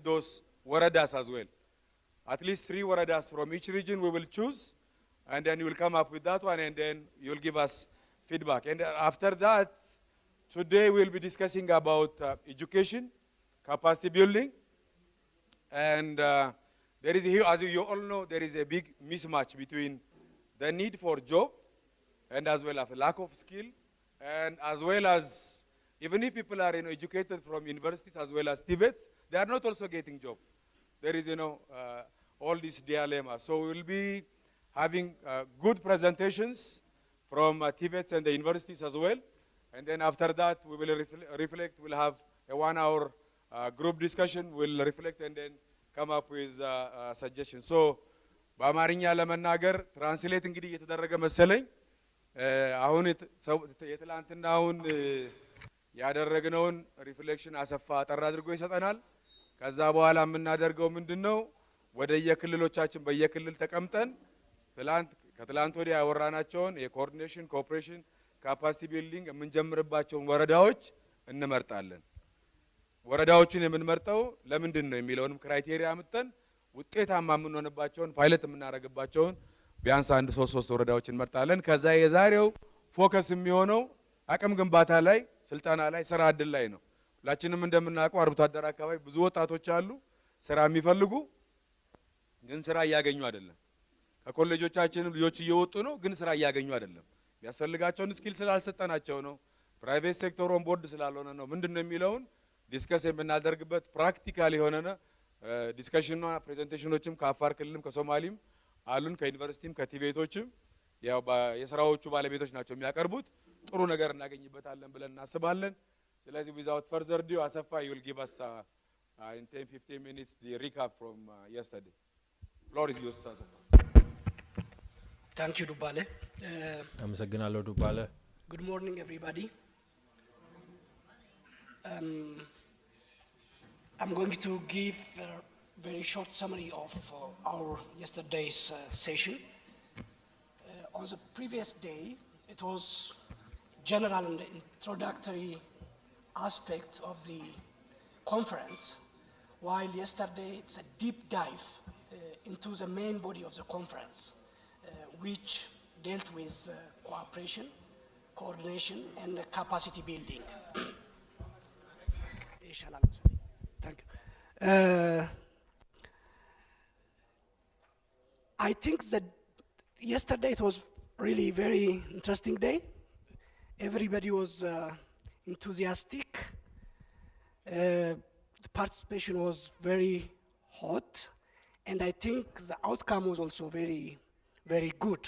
those waradas as well. At least 3 waradas from each region we will choose, and then you will come up with that one, and then you will give us feedback. And after that, today we'll be discussing about education, capacity building, and there is, as you all know, there is a big mismatch between the need for job and as well as a lack of skill, and as well as even if people are educated from universities as well as TVETs, they are not also getting job. There is all these dilemmas. So we will be having good presentations from TVETs and the universities as well. And then after that, we will reflect. We'll have a 1-hour group discussion. We'll reflect and then come up with suggestions. So በአማርኛ ለመናገር ትራንስሌት እንግዲህ እየተደረገ መሰለኝ። አሁን የትላንትናውን ያደረግነውን ሪፍሌክሽን አሰፋ አጠር አድርጎ ይሰጠናል። ከዛ በኋላ የምናደርገው ምንድነው? ወደ የክልሎቻችን በየክልል ተቀምጠን ከትላንት ወዲያ ያወራናቸውን የኮኦርዲኔሽን ኮኦፕሬሽን ካፓሲቲ ቢልዲንግ የምንጀምርባቸውን ወረዳዎች እንመርጣለን። ወረዳዎችን የምንመርጠው ለምንድን ነው የሚለውንም ክራይቴሪያ አምጥተን ውጤታማ የምንሆንባቸውን ፓይለት የምናደርግባቸውን ቢያንስ 1-3 ወረዳዎችን እንመርጣለን። ከዛ የዛሬው ፎከስ የሚሆነው አቅም ግንባታ ላይ፣ ስልጠና ላይ፣ ስራ እድል ላይ ነው። ሁላችንም እንደምናውቀው አርብቶ አደር አካባቢ ብዙ ወጣቶች አሉ ስራ የሚፈልጉ ግን ስራ እያገኙ አይደለም። ከኮሌጆቻችንም ልጆች እየወጡ ነው ግን ስራ እያገኙ አይደለም። የሚያስፈልጋቸውን ስኪል ስላልሰጠናቸው ነው። ፕራይቬት ሴክተር ኦን ቦርድ ስላልሆነ ነው። ምንድነው የሚለውን ዲስከስ የምናደርግበት ፕራክቲካል የሆነ ዲስከሽንና ፕሬዘንቴሽኖችም ከአፋር ክልልም ከሶማሊም አሉን፣ ከዩኒቨርሲቲም ከቲቤቶችም ያው የስራዎቹ ባለቤቶች ናቸው የሚያቀርቡት። ጥሩ ነገር እናገኝበታለን ብለን እናስባለን። ስለዚህ without further ado, Asafa, you will give us in 10-15 minutes the recap from yesterday. Floor is yours, Asafa. Thank you, Dubale. አመሰግናለሁ ዱባለ። Good morning, everybody. I'm going to give a very short summary of our yesterday's session. On the previous day, it was general and introductory aspect of the conference, while yesterday it's a deep dive into the main body of the conference, which dealt with cooperation, coordination, and capacity building. Thank you. I think that yesterday it was really very interesting day. Everybody was enthusiastic. The participation was very hot, and I think the outcome was also very, very good.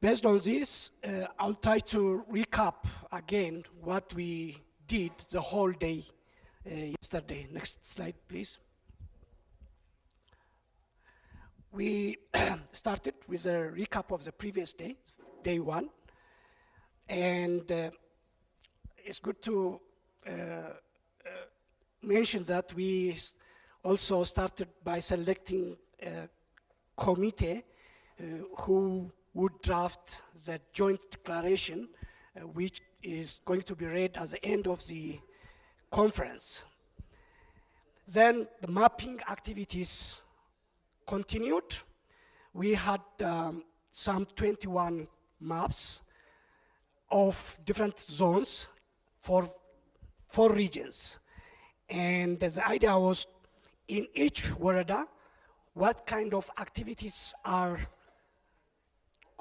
Based on this, I'll try to recap again what we did the whole day yesterday. Next slide, please. We started with a recap of the previous day, day 1, and it's good to mention that we also started by selecting a committee who would draft the joint declaration, which is going to be read at the end of the conference. Then the mapping activities continued. We had some 21 maps of different zones for 4 regions. And the idea was in each warada, what kind of activities are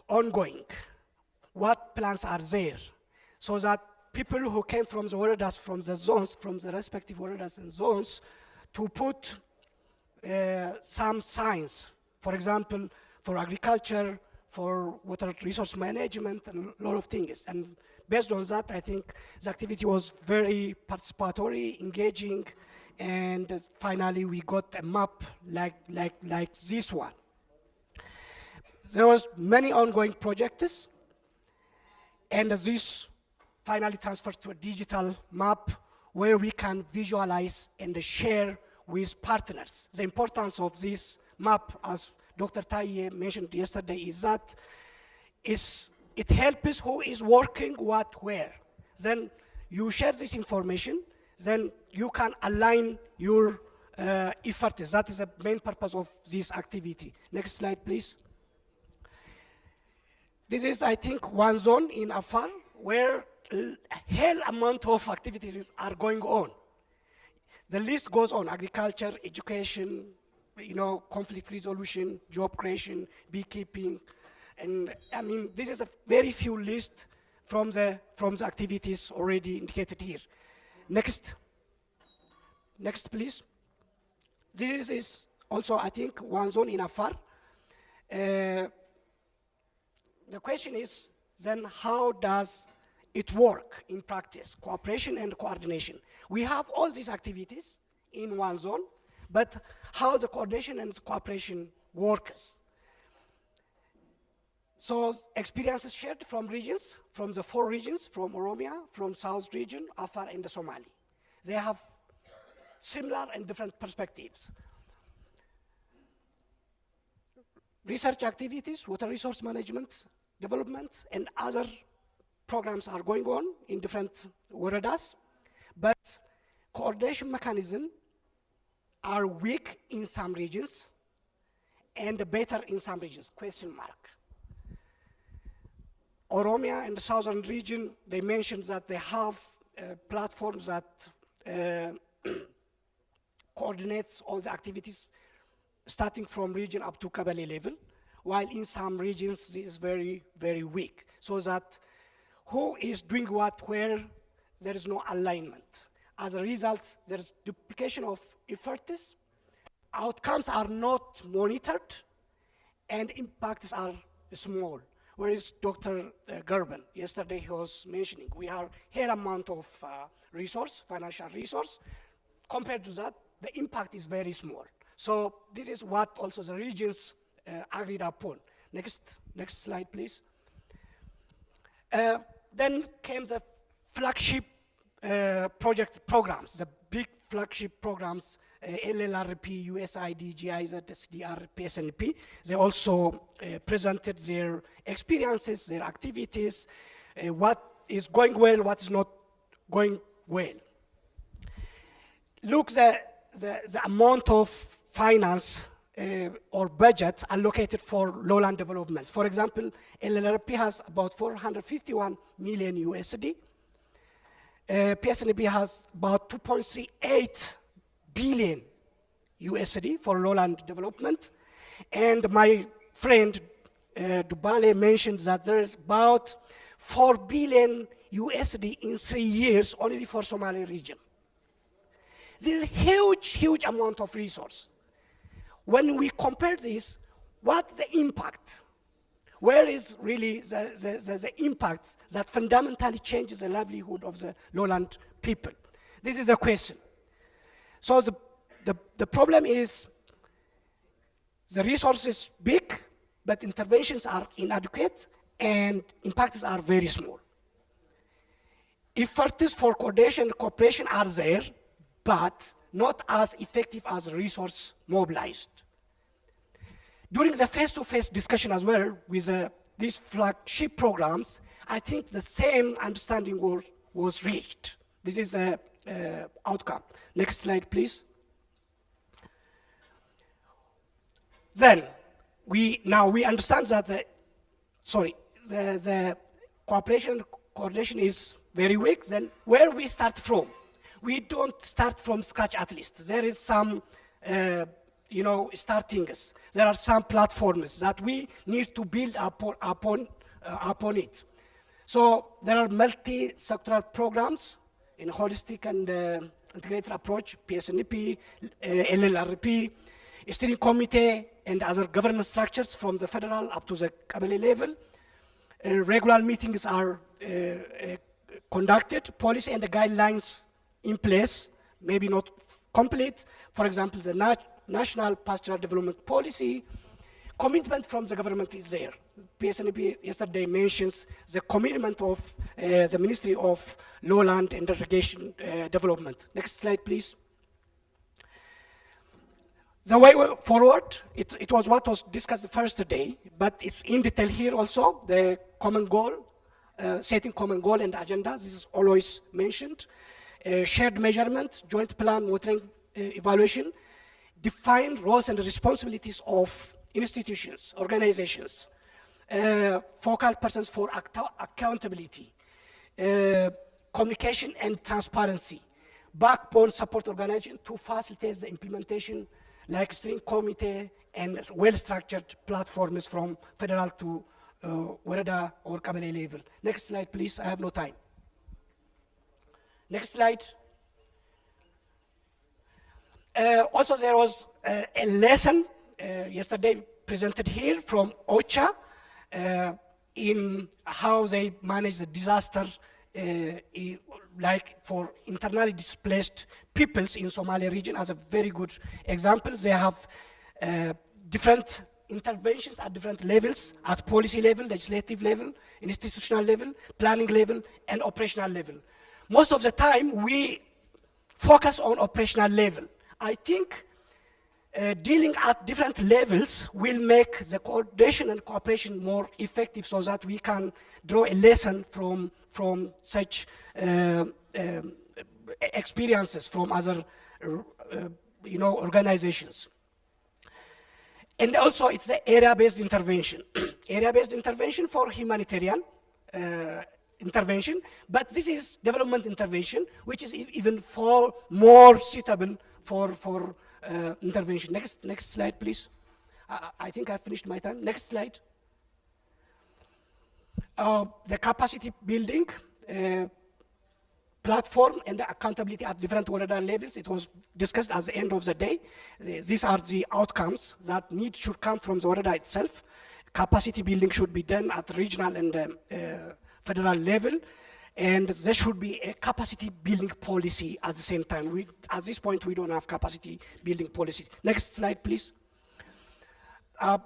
ongoing, what plans are there, so that people who came from the waradas, from the zones, from the respective waradas and zones, to put some signs, for example, for agriculture, for water resource management, and a lot of things. And based on that, I think the activity was very participatory, engaging, and finally we got a map like this one. There was many ongoing projects, and this finally transferred to a digital map where we can visualize and share with partners. The importance of this map, as Dr. Taye mentioned yesterday, is that it helps who is working what where. Then you share this information, then you can align your efforts. That is the main purpose of this activity. Next slide, please. This is, I think, one zone in Afar where a hell amount of activities are going on. The list goes on: agriculture, education, conflict resolution, job creation, beekeeping, and I mean, this is a very few list from the activities already indicated here. Next, please. This is also, I think, one zone in Afar. The question is then, how does it work in practice? Cooperation and coordination. We have all these activities in one zone, but how the coordination and cooperation works? So experiences shared from regions, from the 4 regions, from Oromia, from South region, Afar, and the Somali. They have similar and different perspectives. Research activities, water resource management, development, and other programs are going on in different waradas, but coordination mechanisms are weak in some regions and better in some regions, question mark. Oromia and the southern region, they mentioned that they have platforms that coordinates all the activities starting from region up to Kabale level, while in some regions this is very, very weak. So that who is doing what where, there is no alignment. As a result, there is duplication of efforts, outcomes are not monitored, and impacts are small. Whereas Dr. Gerben, yesterday he was mentioning, we have hell amount of financial resource. Compared to that, the impact is very small. So this is what also the regions agreed upon. Next slide, please. Then came the flagship programs, the big flagship programs, LLRP, USID, GIZ, SDR, PSNP. They also presented their experiences, their activities, what is going well, what is not going well. Look, the amount of finance or budget allocated for lowland developments. For example, LLRP has about 451 million USD. PSNP has about 2.38 billion USD for lowland development. And my friend Dubale mentioned that there is about 4 billion USD in 3 years only for Somali region. This is a huge, huge amount of resource. When we compare this, what's the impact? Where is really the impact that fundamentally changes the livelihood of the lowland people? This is a question. So the problem is the resource is big, but interventions are inadequate and impacts are very small. Efforts for coordination and cooperation are there, but not as effective as resource mobilized. During the face-to-face discussion as well with these flagship programs, I think the same understanding was reached. This is the outcome. Next slide, please. Then, we understand that the cooperation coordination is very weak. Then where we start from? We don't start from scratch at least. There is some startings. There are some platforms that we need to build upon it. So there are multi-sectoral programs in a holistic and integrated approach, PSNP, LLRP, steering committee, and other governance structures from the federal up to the Kabale level. Regular meetings are conducted, policy and the guidelines in place, maybe not complete. For example, the National Pastoral Development Policy, commitment from the government is there. PSNP yesterday mentions the commitment of the Ministry of Lowland and Irrigation Development. Next slide, please. The way forward, it was what was discussed the first day, but it's in detail here also, the common goal, setting common goal and agenda, this is always mentioned. shared measurement, joint plan, monitoring, evaluation, define roles and responsibilities of institutions, organizations, focal persons for accountability, communication and transparency, backbone support organization to facilitate the implementation, like steering committee and well-structured platforms from federal to Warada or Kabale level. Next slide, please. I have no time. Next slide. Also, there was a lesson yesterday presented here from OCHA in how they manage the disaster, like for internally displaced peoples in Somalia region as a very good example. They have different interventions at different levels, at policy level, legislative level, institutional level, planning level, and operational level. Most of the time, we focus on operational level. I think dealing at different levels will make the coordination and cooperation more effective so that we can draw a lesson from such experiences from other organizations. And also it's the area-based intervention. Area-based intervention for humanitarian intervention, but this is development intervention, which is even more suitable for intervention. Next slide, please. I think I finished my time. Next slide. The capacity building platform and the accountability at different Warada levels. It was discussed at the end of the day. These are the outcomes that should come from the Warada itself. Capacity building should be done at regional and federal level. And there should be a capacity building policy at the same time. At this point, we don't have capacity building policy. Next slide, please.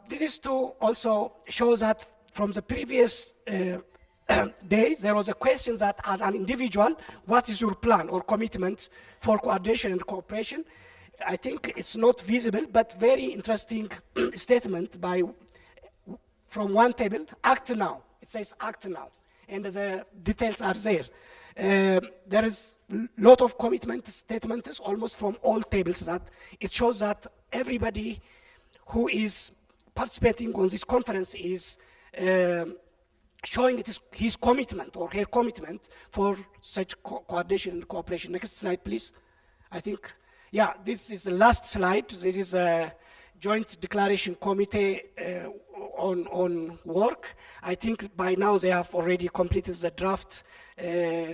This is to also show that from the previous day, there was a question that as an individual, what is your plan or commitment for coordination and cooperation? I think it's not visible, but very interesting statement from one table, act now. It says act now. And the details are there. There is a lot of commitment statements almost from all tables that it shows that everybody who is participating on this conference is showing his commitment or her commitment for such coordination and cooperation. Next slide, please. I think, yeah, this is the last slide. This is a joint declaration committee on work. I think by now they have already completed the draft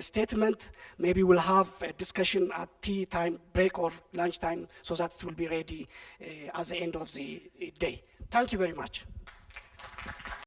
statement. Maybe we'll have a discussion at tea time break or lunch time so that it will be ready at the end of the day. Thank you very much.